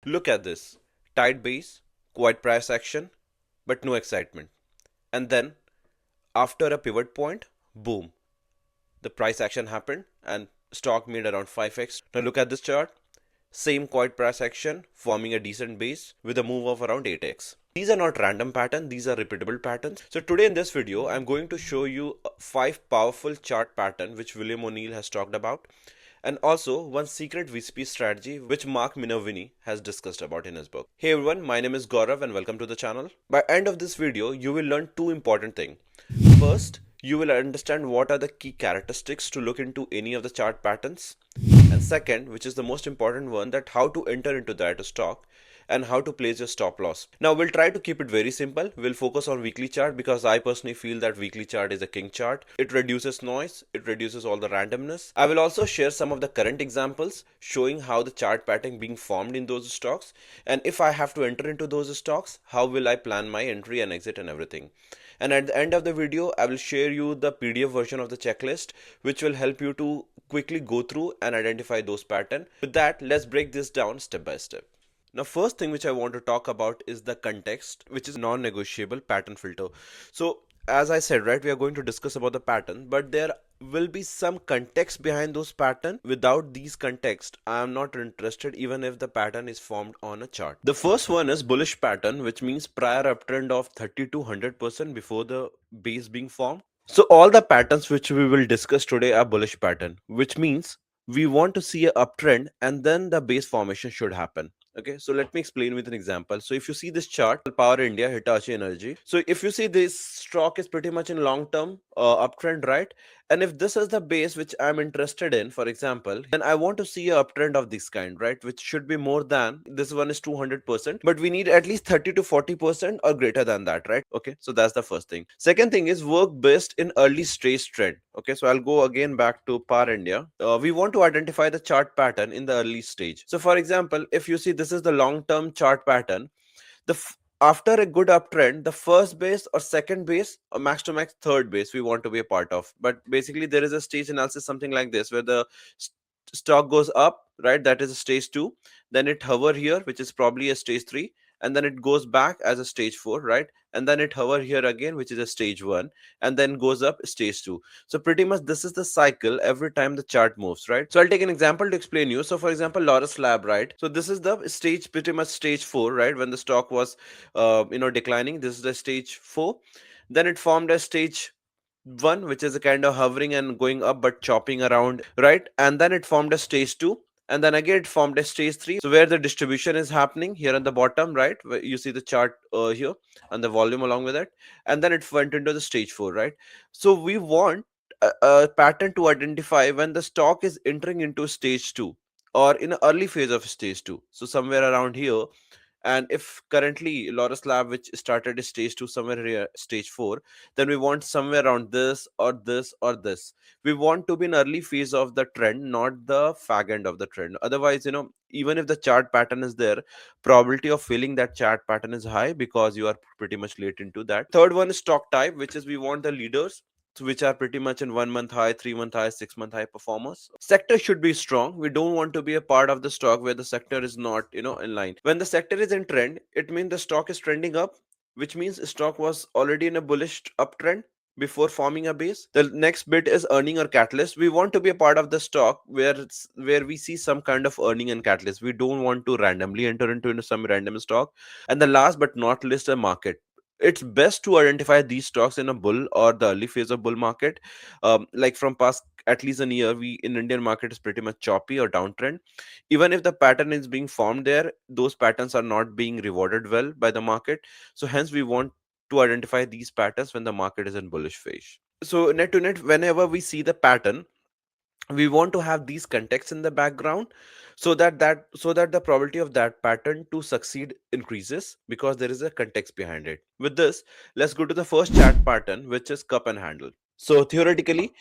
Look at this. Tight base, quiet price action, but no excitement. And then, after a pivot point, boom, the price action happened and stock made around 5x. Now look at this chart. Same quiet price action forming a decent base with a move of around 8x. These are not random patterns, these are repeatable patterns. So today in this video, I'm going to show you 5 powerful chart patterns which William O'Neill has talked about, and also one secret VCP strategy which Mark Minervini has discussed about in his book. Hey everyone, my name is Gaurav and welcome to the channel. By end of this video, you will learn two important things. First, you will understand what are the key characteristics to look into any of the chart patterns. And second, which is the most important one, that how to enter into that stock and how to place your stop loss. Now we'll try to keep it very simple. We'll focus on weekly chart because I personally feel that weekly chart is a king chart. It reduces noise, it reduces all the randomness. I will also share some of the current examples showing how the chart pattern being formed in those stocks, and if I have to enter into those stocks, how will I plan my entry and exit and everything. And at the end of the video, I will share you the PDF version of the checklist, which will help you to quickly go through and identify those patterns. With that, let's break this down step by step. Now, first thing which I want to talk about is the context, which is non-negotiable pattern filter. So, as I said, right, we are going to discuss about the pattern, but there will be some context behind those pattern. Without these context, I am not interested even if the pattern is formed on a chart. The first one is bullish pattern, which means prior uptrend of 30 to 100% before the base being formed. So all the patterns which we will discuss today are bullish pattern, which means we want to see a uptrend and then the base formation should happen. Okay, so let me explain with an example. So if you see this chart, Power India, Hitachi Energy. So if you see this stock is pretty much in long term uptrend, right? And if this is the base which I'm interested in, for example, then I want to see a uptrend of this kind, right? Which should be more than this one is 200%, but we need at least 30 to 40% or greater than that, right? Okay, so that's the first thing. Second thing is work best in early stage trend. Okay, so I'll go again back to Power India. We want to identify the chart pattern in the early stage. So for example, if you see this is the long term chart pattern, after a good uptrend, the first base or second base or max to max third base we want to be a part of. But basically there is a stage analysis something like this where the stock goes up, right? That is a stage 2. Then it hover here, which is probably a stage 3, and then it goes back as a stage 4, right? And then it hover here again, which is a stage 1, and then goes up stage 2. So pretty much this is the cycle every time the chart moves, right? So I'll take an example to explain you. So for example, Lotus Lab, right? So this is the stage, pretty much stage 4, right? When the stock was declining, this is the stage 4. Then it formed a stage 1, which is a kind of hovering and going up but chopping around, right? And then it formed a stage 2, and then again it formed a stage 3. So where the distribution is happening here on the bottom, right, where you see the chart here and the volume along with it, and then it went into the stage 4, right? So we want a pattern to identify when the stock is entering into stage 2 or in an early phase of stage 2, so somewhere around here. And if currently Lotus Lab, which started at stage 2 somewhere here stage 4, then we want somewhere around this or this or this. We want to be in early phase of the trend, not the fag end of the trend. Otherwise, even if the chart pattern is there, probability of failing that chart pattern is high because you are pretty much late into that. Third one is stock type, which is we want the leaders, which are pretty much in 1 month high, 3 month high, 6 month high performers. Sector should be strong. We don't want to be a part of the stock where the sector is not, in line. When the sector is in trend, it means the stock is trending up, which means stock was already in a bullish uptrend before forming a base. The next bit is earning or catalyst. We want to be a part of the stock where we see some kind of earning and catalyst. We don't want to randomly enter into some random stock. And the last but not least, a market. It's best to identify these stocks in a bull or the early phase of bull market. Like from past at least a year, we in Indian market is pretty much choppy or downtrend. Even if the pattern is being formed there, those patterns are not being rewarded well by the market. So hence we want to identify these patterns when the market is in bullish phase. So net to net, whenever we see the pattern, we want to have these contexts in the background, so that the probability of that pattern to succeed increases because there is a context behind it. With this, let's go to the first chart pattern, which is cup and handle. So theoretically,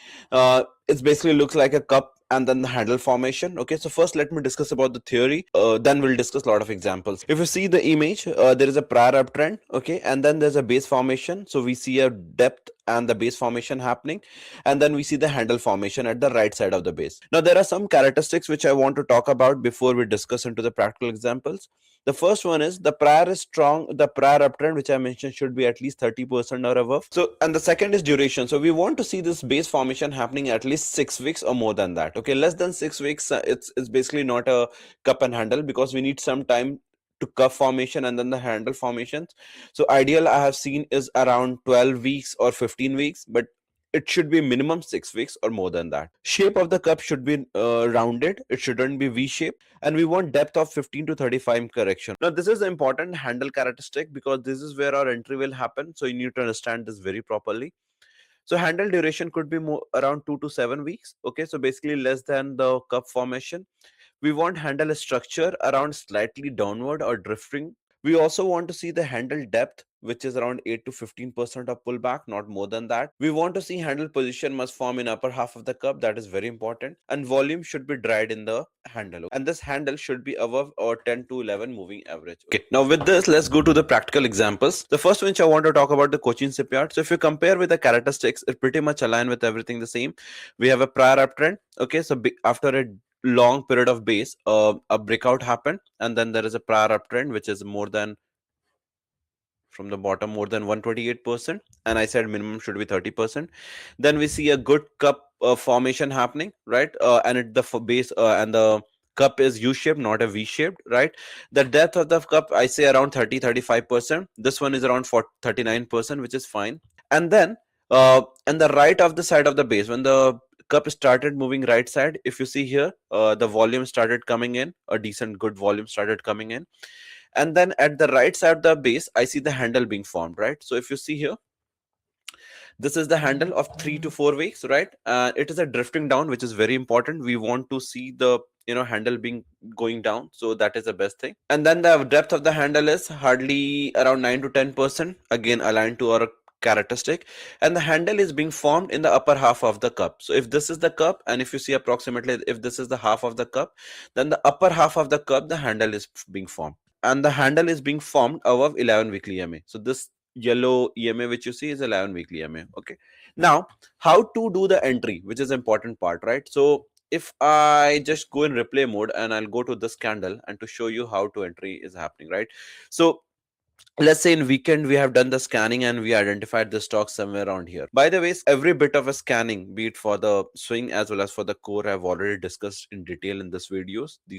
it basically looks like a cup and then the handle formation. Okay, so first let me discuss about the theory, then we'll discuss a lot of examples. If you see the image, there is a prior uptrend, okay, and then there's a base formation. So we see a depth and the base formation happening, and then we see the handle formation at the right side of the base. Now there are some characteristics which I want to talk about before we discuss into the practical examples. The first one is the prior is strong. The prior uptrend, which I mentioned, should be at least 30% or above. So, and the second is duration. So we want to see this base formation happening at least 6 weeks or more than that. Okay, less than 6 weeks, it's basically not a cup and handle, because we need some time to cup formation and then the handle formations. So ideal I have seen is around 12 weeks or 15 weeks, but it should be minimum 6 weeks or more than that. Shape of the cup should be rounded. It shouldn't be V-shaped. And we want depth of 15 to 35 correction. Now, this is the important handle characteristic, because this is where our entry will happen. So you need to understand this very properly. So handle duration could be more around 2 to 7 weeks. Okay, so basically less than the cup formation. We want handle structure around slightly downward or drifting. We also want to see the handle depth, which is around 8 to 15% of pullback, not more than that. We want to see handle position must form in upper half of the cup. That is very important. And volume should be dried in the handle. And this handle should be above our 10 to 11 moving average. Okay, now with this, let's go to the practical examples. The first one which I want to talk about, the Cochin shipyard. So if you compare with the characteristics, it pretty much align with everything the same. We have a prior uptrend. Okay, so after a long period of base, a breakout happened, and then there is a prior uptrend which is more than, from the bottom, more than 128%, and I said minimum should be 30%. Then we see a good cup formation happening, right? And the base and the cup is U-shaped, not a V-shaped, right? The depth of the cup, I say around 30-35%. This one is around 39%, which is fine. And then and the right of the side of the base, when the cup started moving right side, if you see here, the volume started coming in, a decent good volume started coming in. And then at the right side of the base, I see the handle being formed, right? So if you see here, this is the handle of 3 to 4 weeks, right? It is a drifting down, which is very important. We want to see the handle being going down, so that is the best thing. And then the depth of the handle is hardly around 9 to 10%, again aligned to our characteristic. And the handle is being formed in the upper half of the cup. So if this is the cup, and if you see approximately, if this is the half of the cup, then the upper half of the cup, the handle is being formed, and the handle is being formed above 11 weekly EMA. So this yellow EMA which you see is 11 weekly EMA. Okay, now how to do the entry, which is important part, right? So if I just go in replay mode and I'll go to this candle and to show you how to entry is happening, right? So let's say in weekend we have done the scanning and we identified the stock somewhere around here. By the way, every bit of a scanning, be it for the swing as well as for the core, I've already discussed in detail in these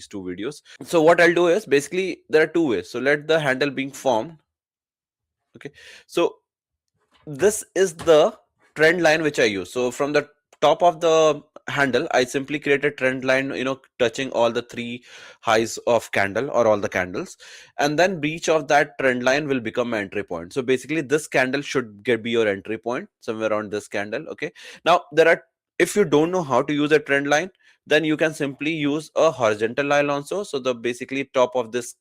two videos. So what I'll do is, basically there are two ways. So let the handle being formed. Okay, so this is the trend line which I use. So from the top of the handle, I simply create a trend line, touching all the three highs of candle or all the candles, and then breach of that trend line will become my entry point. So basically this candle should be your entry point, somewhere around this candle. Okay, now if you don't know how to use a trend line, then you can simply use a horizontal line also. So the basically top of this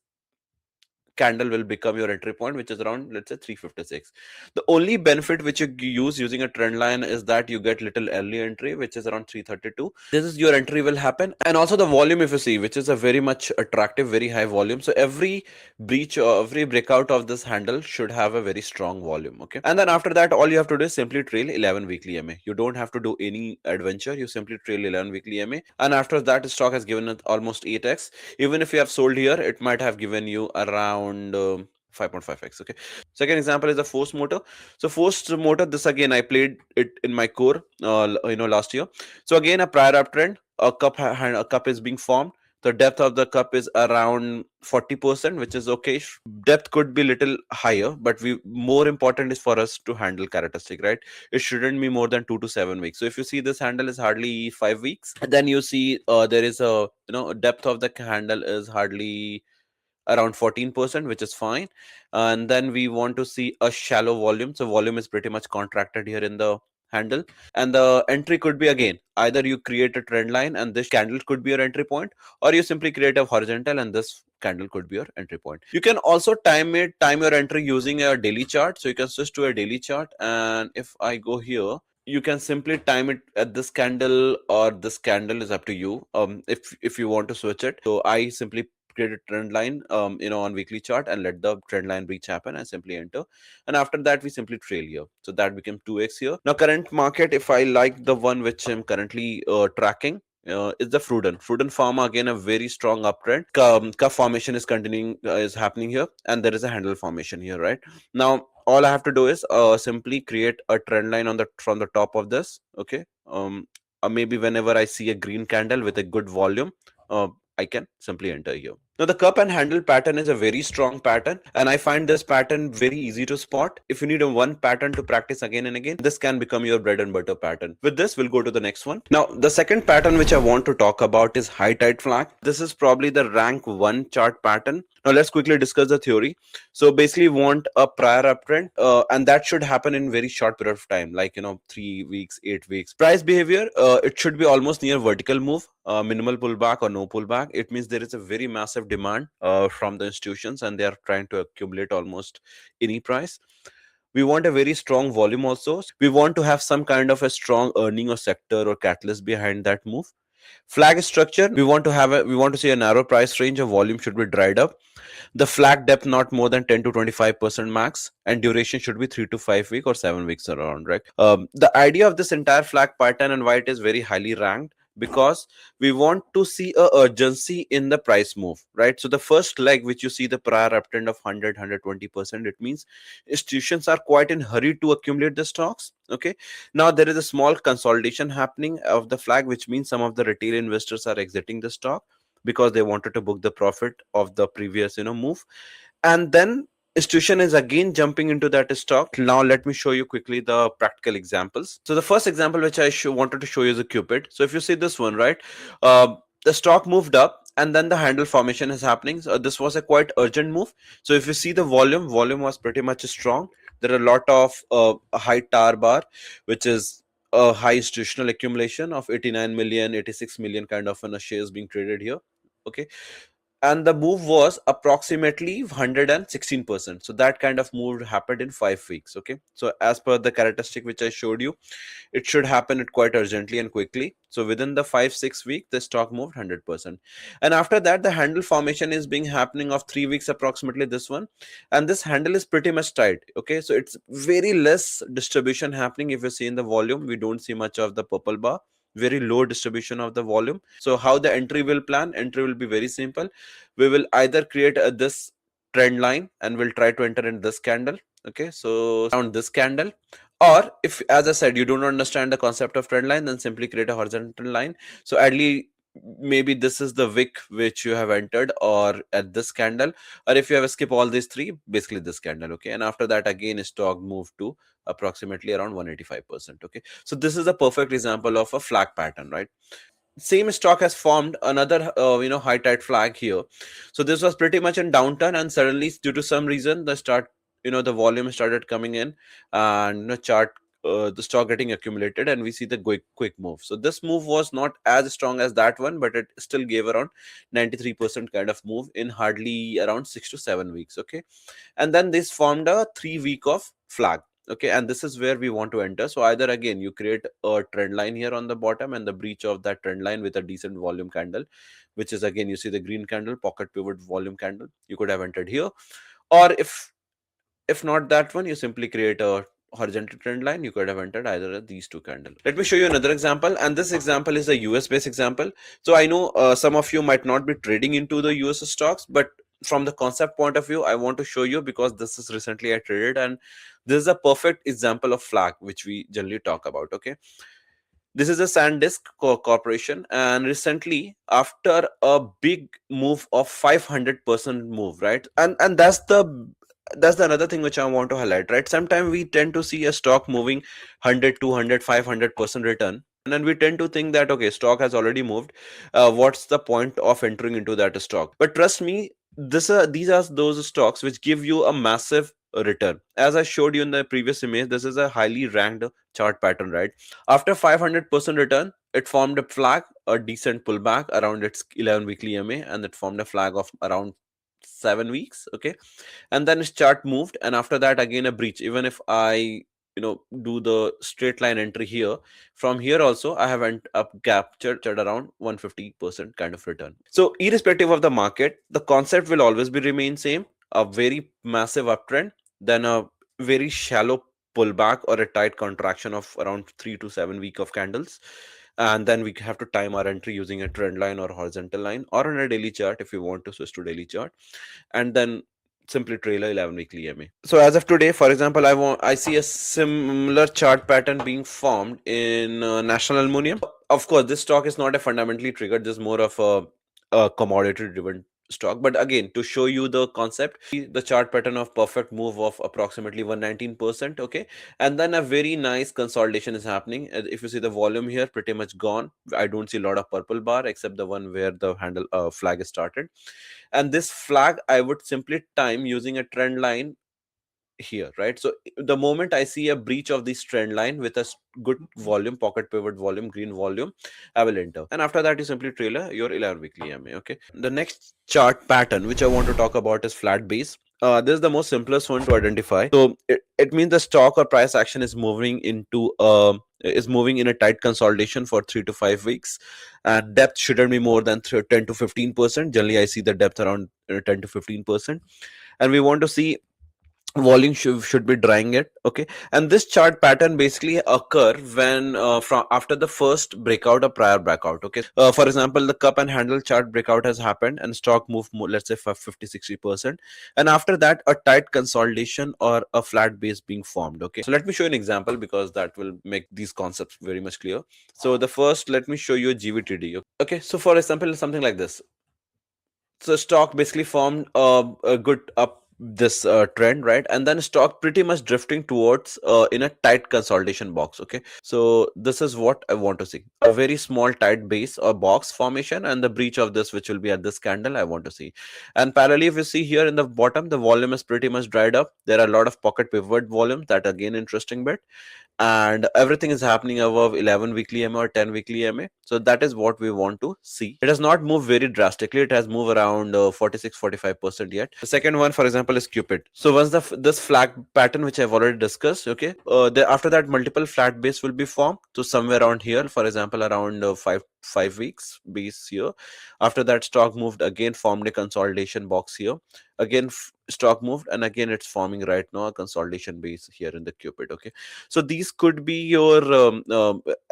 candle will become your entry point, which is around, let's say, 356. The only benefit which you use using a trend line is that you get little early entry, which is around 332. This is your entry will happen. And also the volume, if you see, which is a very much attractive, very high volume. So every breach or every breakout of this handle should have a very strong volume. Okay, and then after that, all you have to do is simply trail 11 weekly EMA. You don't have to do any adventure. You simply trail 11 weekly EMA, and after that, the stock has given it almost 8x. Even if you have sold here, it might have given you around 5.5x. Okay, second example is the forced motor. So forced motor, this again I played it in my core last year. So again, a prior uptrend, a cup is being formed. The depth of the cup is around 40%, which is okay. Depth could be little higher, but more important is for us to handle characteristic, right? It shouldn't be more than 2 to 7 weeks. So if you see this handle is hardly 5 weeks, then you see there is a depth of the handle is hardly around 14%, which is fine. And then we want to see a shallow volume. So volume is pretty much contracted here in the handle, and the entry could be, again, either you create a trend line and this candle could be your entry point, or you simply create a horizontal and this candle could be your entry point. You can also time your entry using a daily chart. So you can switch to a daily chart, and if I go here, you can simply time it at this candle or this candle, is up to you. If you want to switch it, so I simply create a trend line on weekly chart and let the trend line breach happen and simply enter, and after that we simply trail here. So that became 2x here. Now current market, if I like the one which I'm currently tracking, is the Fruden Pharma. Again, a very strong uptrend. Cuff formation is continuing, is happening here, and there is a handle formation here, right? Now, all I have to do is simply create a trend line on the from the top of this. Okay. Maybe whenever I see a green candle with a good volume, I can simply enter here. Now, the cup and handle pattern is a very strong pattern, and I find this pattern very easy to spot. If you need a one pattern to practice again and again, this can become your bread and butter pattern. With this, we'll go to the next one. Now, the second pattern which I want to talk about is high tide flag. This is probably the rank 1 chart pattern. Now, let's quickly discuss the theory. So basically, we want a prior uptrend, and that should happen in very short period of time, like 3 weeks, 8 weeks. Price behavior, it should be almost near vertical move, minimal pullback or no pullback. It means there is a very massive demand from the institutions, and they are trying to accumulate almost any price. We want a very strong volume also. We want to have some kind of a strong earning or sector or catalyst behind that move. Flag structure, we want to see a narrow price range, of volume should be dried up. The flag depth not more than 10 to 25% max, and duration should be 3 to 5 weeks or 7 weeks around, right? The idea of this entire flag pattern and why it is very highly ranked, because we want to see a urgency in the price move, right? So the first leg which you see the prior uptrend of 120%, it means institutions are quite in hurry to accumulate the stocks. Okay, now there is a small consolidation happening of the flag, which means some of the retail investors are exiting the stock because they wanted to book the profit of the previous move, and then institution is again jumping into that stock. Now let me show you quickly the practical examples. So the first example which I wanted to show you is a Cupid. So if you see this one, right, the stock moved up and then the handle formation is happening. So this was a quite urgent move. So if you see the volume was pretty much strong. There are a lot of high tar bar, which is a high institutional accumulation of 89 million, 86 million kind of shares being traded here. Okay, and the move was approximately 116%. So that kind of move happened in 5 weeks. Okay, so as per the characteristic which I showed you, it should happen it quite urgently and quickly. So within the 5-6 week, the stock moved 100%, and after that the handle formation is being happening of 3 weeks approximately, this one, and this handle is pretty much tight. Okay, so it's very less distribution happening. If you see in the volume, we don't see much of the purple bar, very low distribution of the volume. So how the entry will be very simple. We will either create this trend line and we'll try to enter in this candle. Okay, so around this candle, or if, as I said, you don't understand the concept of trend line, then simply create a horizontal line. So at least maybe this is the wick which you have entered, or at this candle, or if you have skip all these three, basically this candle. Okay, and after that again stock move to approximately around 185%. Okay, so this is a perfect example of a flag pattern, right? Same stock has formed another high tide flag here. So this was pretty much in downturn, and suddenly due to some reason the volume started coming in, and the stock getting accumulated, and we see the quick move. So this move was not as strong as that one, but it still gave around 93% kind of move in hardly around 6 to 7 weeks. Okay, and then this formed a 3 week of flag. Okay, and this is where we want to enter. So either again you create a trend line here on the bottom and the breach of that trend line with a decent volume candle, which is again you see the green candle, pocket pivot volume candle, you could have entered here. Or if not that one, you simply create a horizontal trend line, you could have entered either of these two candles. Let me show you another example, and this example is a US based example. So I know some of you might not be trading into the US stocks, but from the concept point of view, I want to show you because this is recently I traded, and this is a perfect example of flag which we generally talk about. Okay, this is a SanDisk corporation, and recently after a big move of 500% move, right, and that's the another thing which I want to highlight, right? Sometimes we tend to see a stock moving 100, 200, 500% return, and then we tend to think that okay, stock has already moved, what's the point of entering into that stock? But trust me, these are those stocks which give you a massive return. As I showed you in the previous image, this is a highly ranked chart pattern, right? After 500% return, it formed a flag, a decent pullback around its 11 weekly EMA, and it formed a flag of around 7 weeks. Okay, and then its chart moved, and after that again a breach. Even if I do the straight line entry here. From here also I have up captured around 150% kind of return. So irrespective of the market, the concept will always be remain same: a very massive uptrend, then a very shallow pullback or a tight contraction of around 3 to 7 week of candles, and then we have to time our entry using a trend line or horizontal line or on a daily chart if you want to switch to daily chart, and then simply trail a 11 weekly EMA. So as of today, for example, I see a similar chart pattern being formed in National Aluminium. Of course, this stock is not a fundamentally triggered. This is more of a commodity driven stock. But again, to show you the concept, the chart pattern of perfect move of approximately 119%. Okay, and then a very nice consolidation is happening. If you see the volume here, pretty much gone. I don't see a lot of purple bar except the one where the handle flag is started. And this flag I would simply time using a trend line here, right? So the moment I see a breach of this trend line with a good volume, pocket pivot volume, green volume, I will enter. And after that, you simply trailer your 11 weekly EMA. Okay. The next chart pattern which I want to talk about is flat base. This is the most simplest one to identify. So it means the stock or price action is moving into in a tight consolidation for 3 to 5 weeks, and depth shouldn't be more than 10 to 15%. Generally I see the depth around 10 to 15%, and we want to see volume should be drying it. Okay, and this chart pattern basically occur when from after the first breakout or prior breakout. Okay, for example, the cup and handle chart breakout has happened and stock moved more, let's say for 50-60%, and after that a tight consolidation or a flat base being formed. Okay, so let me show you an example because that will make these concepts very much clear. So the first, let me show you a GVTD. Okay, so for example, something like this. So stock basically formed a good up this trend, right? And then stock pretty much drifting towards in a tight consolidation box. Okay, so this is what I want to see: a very small tight base or box formation, and the breach of this, which will be at this candle, I want to see. And parallelly, if you see here in the bottom, the volume is pretty much dried up. There are a lot of pocket pivot volume, that again interesting bit, and everything is happening above 11 weekly EMA or 10 weekly EMA. So that is what we want to see. It has not moved very drastically. It has moved around 46-45% yet. The second one, for example, is Cupid. So once this flag pattern, which I've already discussed, okay, after that multiple flat base will be formed. So somewhere around here, for example, around 5 weeks base here. After that, stock moved again, formed a consolidation box here. Again, stock moved, and again it's forming right now a consolidation base here in the Cupid. Okay, so these could be your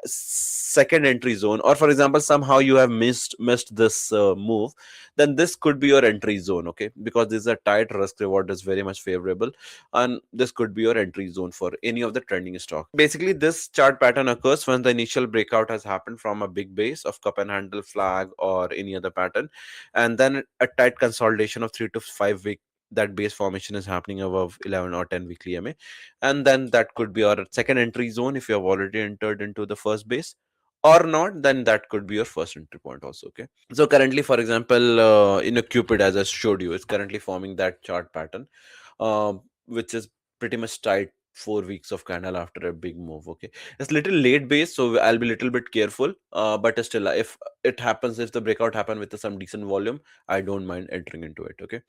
second entry zone, or for example somehow you have missed this move, then this could be your entry zone. Okay, because this is a tight risk reward is very much favorable, and this could be your entry zone for any of the trending stock. Basically this chart pattern occurs when the initial breakout has happened from a big base of cup and handle flag or any other pattern, and then a tight consolidation of 3 to 5 week, that base formation is happening above 11 or 10 weekly EMA, and then that could be our second entry zone if you have already entered into the first base, or not, then that could be your first entry point also. Okay, so currently, for example, in a Cupid, as I showed you, it's currently forming that chart pattern, which is pretty much tight 4 weeks of candle after a big move. Okay, it's little late base, so I'll be a little bit careful, but still if it happens, if the breakout happen with some decent volume, I don't mind entering into it. Okay,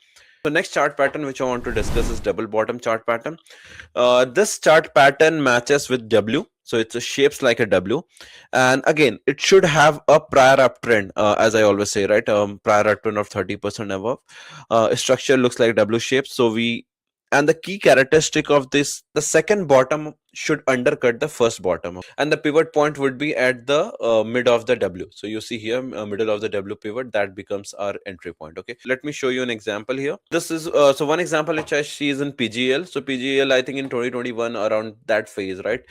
so next chart pattern which I want to discuss is double bottom chart pattern. This chart pattern matches with W, so it's a shapes like a W, and again it should have a prior uptrend, as I always say, right? Prior uptrend of 30% above. Structure looks like W shape, so we, and the key characteristic of this, the second bottom should undercut the first bottom, and the pivot point would be at the mid of the W. So you see here, middle of the W pivot, that becomes our entry point. Okay, let me show you an example here. This is so one example which I see is in PGL. So PGL, I think in 2021 around that phase, right?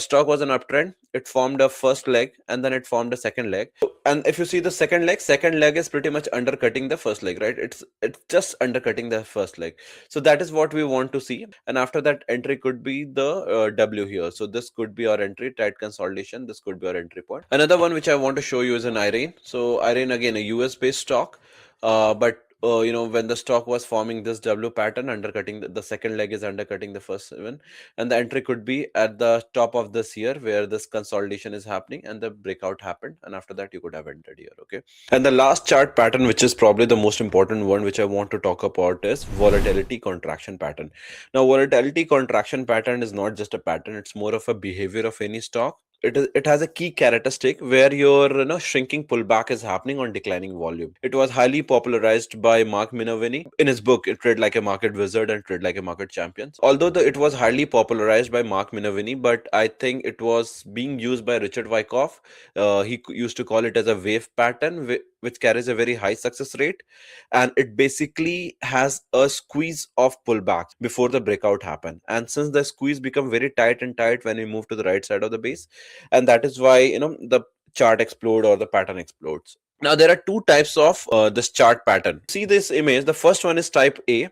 Stock was an uptrend. It formed a first leg and then it formed a second leg. And if you see the second leg is pretty much undercutting the first leg, right? It's just undercutting the first leg. So that is what we want to see. And after that, entry could be the W here. So this could be our entry, tight consolidation. This could be our entry point. Another one which I want to show you is an Irene. So Irene, again, a US based stock, but when the stock was forming this W pattern, undercutting the second leg is undercutting the first one, and the entry could be at the top of this here where this consolidation is happening and the breakout happened, and after that you could have entered here. Okay, and the last chart pattern, which is probably the most important one which I want to talk about, is volatility contraction pattern. Now, volatility contraction pattern is not just a pattern, it's more of a behavior of any stock. It has a key characteristic where your shrinking pullback is happening on declining volume. It was highly popularized by Mark Minervini in his book Trade Like a Market Wizard and Trade Like a Market Champion. Although it was highly popularized by Mark Minervini, but I think it was being used by Richard Wyckoff. He used to call it as a wave pattern, which carries a very high success rate, and it basically has a squeeze of pullback before the breakout happen. And since the squeeze become very tight and tight when we move to the right side of the base, and that is why the chart explode or the pattern explodes. Now there are two types of this chart pattern. See this image, the first one is type A,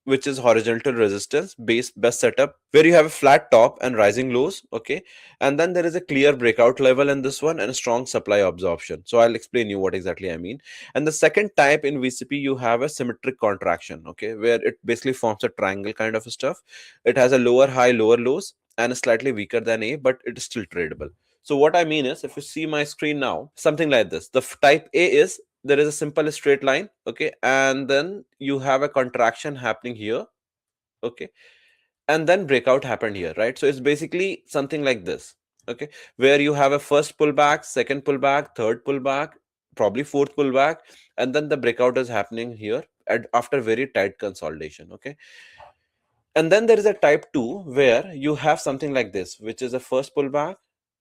which is horizontal resistance best setup, where you have a flat top and rising lows. Okay, and then there is a clear breakout level in this one and a strong supply absorption. So I'll explain you what exactly I mean. And the second type in VCP, you have a symmetric contraction, okay, where it basically forms a triangle kind of stuff. It has a lower high, lower lows, and is slightly weaker than A, but it is still tradable. So what I mean is, if you see my screen now, something like this, the type A is there is a simple straight line, okay, and then you have a contraction happening here, okay, and then breakout happened here, right? So it's basically something like this, okay, where you have a first pullback, second pullback, third pullback, probably fourth pullback, and then the breakout is happening here after very tight consolidation. Okay, and then there is a type 2 where you have something like this, which is a first pullback,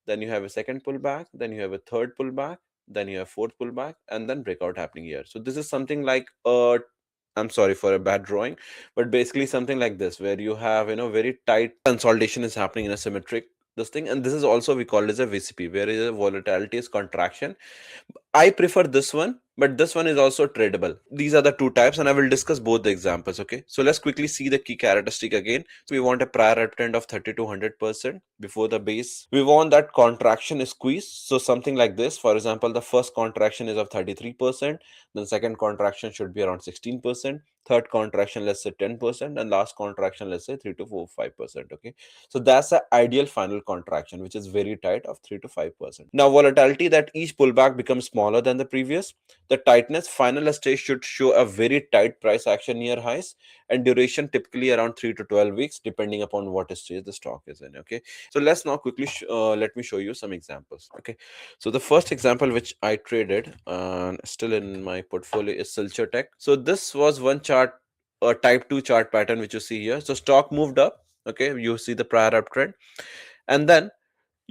then you have a second pullback, then you have a third pullback, then you have fourth pullback, and then breakout happening here. So this is something like I'm sorry for a bad drawing, but basically something like this, where you have very tight consolidation is happening in a symmetric this thing, and this is also we call it as a VCP, where is a volatility is contraction. I prefer this one, but this one is also tradable. These are the two types, and I will discuss both the examples. Okay, so let's quickly see the key characteristic again. So we want a prior uptrend of 30 to 100% before the base. We want that contraction is squeezed. So something like this. For example, the first contraction is of 33%, then second contraction should be around 16%, third contraction, let's say 10%, and last contraction, let's say 3 to 5%. Okay, so that's the ideal final contraction, which is very tight of 3 to 5%. Now, volatility that each pullback becomes smaller than the previous. The tightness final stage should show a very tight price action near highs, and duration typically around 3 to 12 weeks, depending upon what stage the stock is in. Okay, so let's now quickly let me show you some examples. Okay, so the first example which I traded still in my portfolio is Silcher Tech. So this was one chart, a type 2 chart pattern which you see here. So stock moved up. Okay, you see the prior uptrend, and then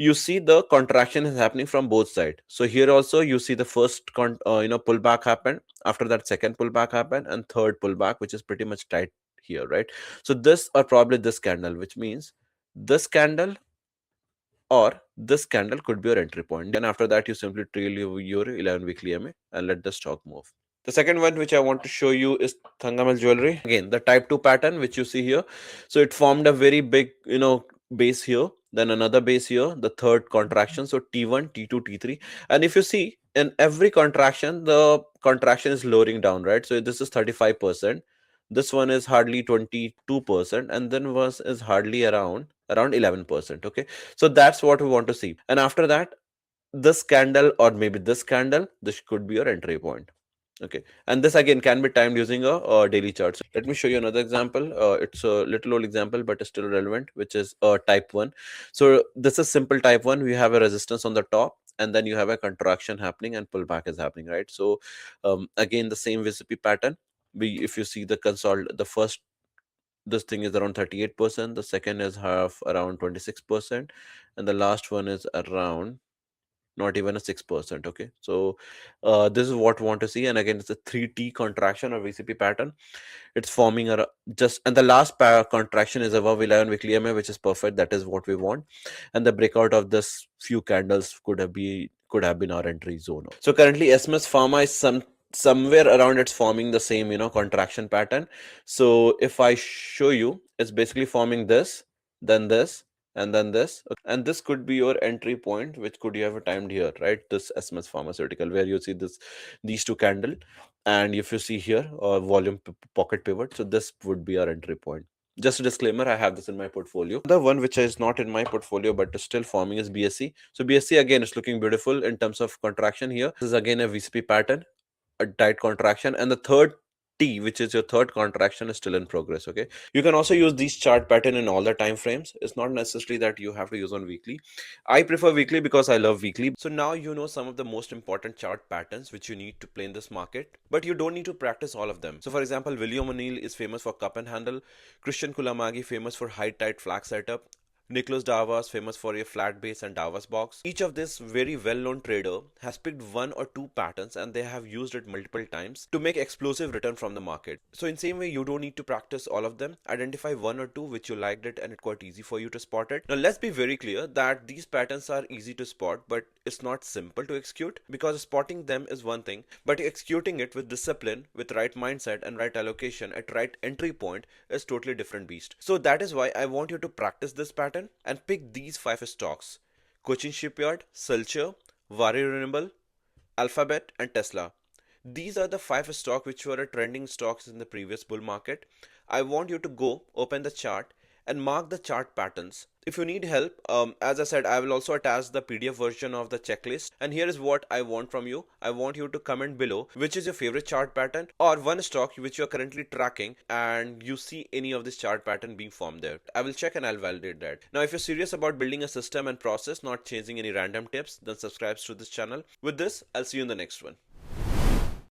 you see the contraction is happening from both sides. So here also you see the first pullback happened, after that second pullback happened, and third pullback, which is pretty much tight here, right? So this or probably this candle, which means this candle or this candle could be your entry point. Then after that you simply trail your 11 weekly EMA and let the stock move. The second one which I want to show you is Thangamal jewelry. Again, the type 2 pattern which you see here. So it formed a very big base here, then another base here, the third contraction, so T1, T2, T3. And if you see, in every contraction, the contraction is lowering down, right? So this is 35%, this one is hardly 22%, and then was is hardly around 11%. Okay, so that's what we want to see. And after that, this candle or maybe this candle, this could be your entry point. Okay, and this again can be timed using a daily chart. So let me show you another example. It's a little old example, but it's still relevant, which is type 1. So this is simple type 1. We have a resistance on the top, and then you have a contraction happening and pullback is happening, right? So again, the same VCP pattern. If you see the the first, this thing is around 38%, the second is half around 26%, and the last one is around not even a 6%. Okay, so this is what we want to see. And again, it's a 3T contraction or VCP pattern. It's forming a just, and the last contraction is above 11 weekly EMA, which is perfect. That is what we want. And the breakout of this few candles could have been our entry zone. So currently SMS Pharma is somewhere around, it's forming the same contraction pattern. So if I show you, it's basically forming this, then this, and then this, and this could be your entry point, which could you have timed here, right? This SMS Pharmaceutical, where you see these two candle, And if you see here, volume pocket pivot, so this would be our entry point. Just a disclaimer, I have this in my portfolio. The one which is not in my portfolio but is still forming is BSC. So BSC again is looking beautiful in terms of contraction here. This is again a VCP pattern, a tight contraction, and the third T, which is your third contraction, is still in progress. Okay, you can also use these chart pattern in all the time frames. It's not necessary that you have to use on weekly. I prefer weekly because I love weekly. So now you know some of the most important chart patterns which you need to play in this market, but you don't need to practice all of them. So for example, William O'Neill is famous for cup and handle, Christian Kulamagi famous for high tight flag setup, Nicholas Davas, famous for a flat base and Davas box. Each of this very well-known trader has picked one or two patterns and they have used it multiple times to make explosive return from the market. So in same way, you don't need to practice all of them. Identify one or two which you liked it and it's quite easy for you to spot it. Now let's be very clear that these patterns are easy to spot, but it's not simple to execute, because spotting them is one thing, but executing it with discipline, with right mindset and right allocation at right entry point is totally different beast. So that is why I want you to practice this pattern and pick these 5 stocks: Cochin Shipyard, Silcher, Vare Renewable, Alphabet and Tesla. These are the 5 stocks which were trending stocks in the previous bull market. I want you to go open the chart and mark the chart patterns. If you need help, as I said, I will also attach the PDF version of the checklist. And here is what I want from you. I want you to comment below which is your favorite chart pattern or one stock which you are currently tracking and you see any of this chart pattern being formed there. I will check and I'll validate that. Now, if you're serious about building a system and process, not chasing any random tips, then subscribe to this channel. With this, I'll see you in the next one.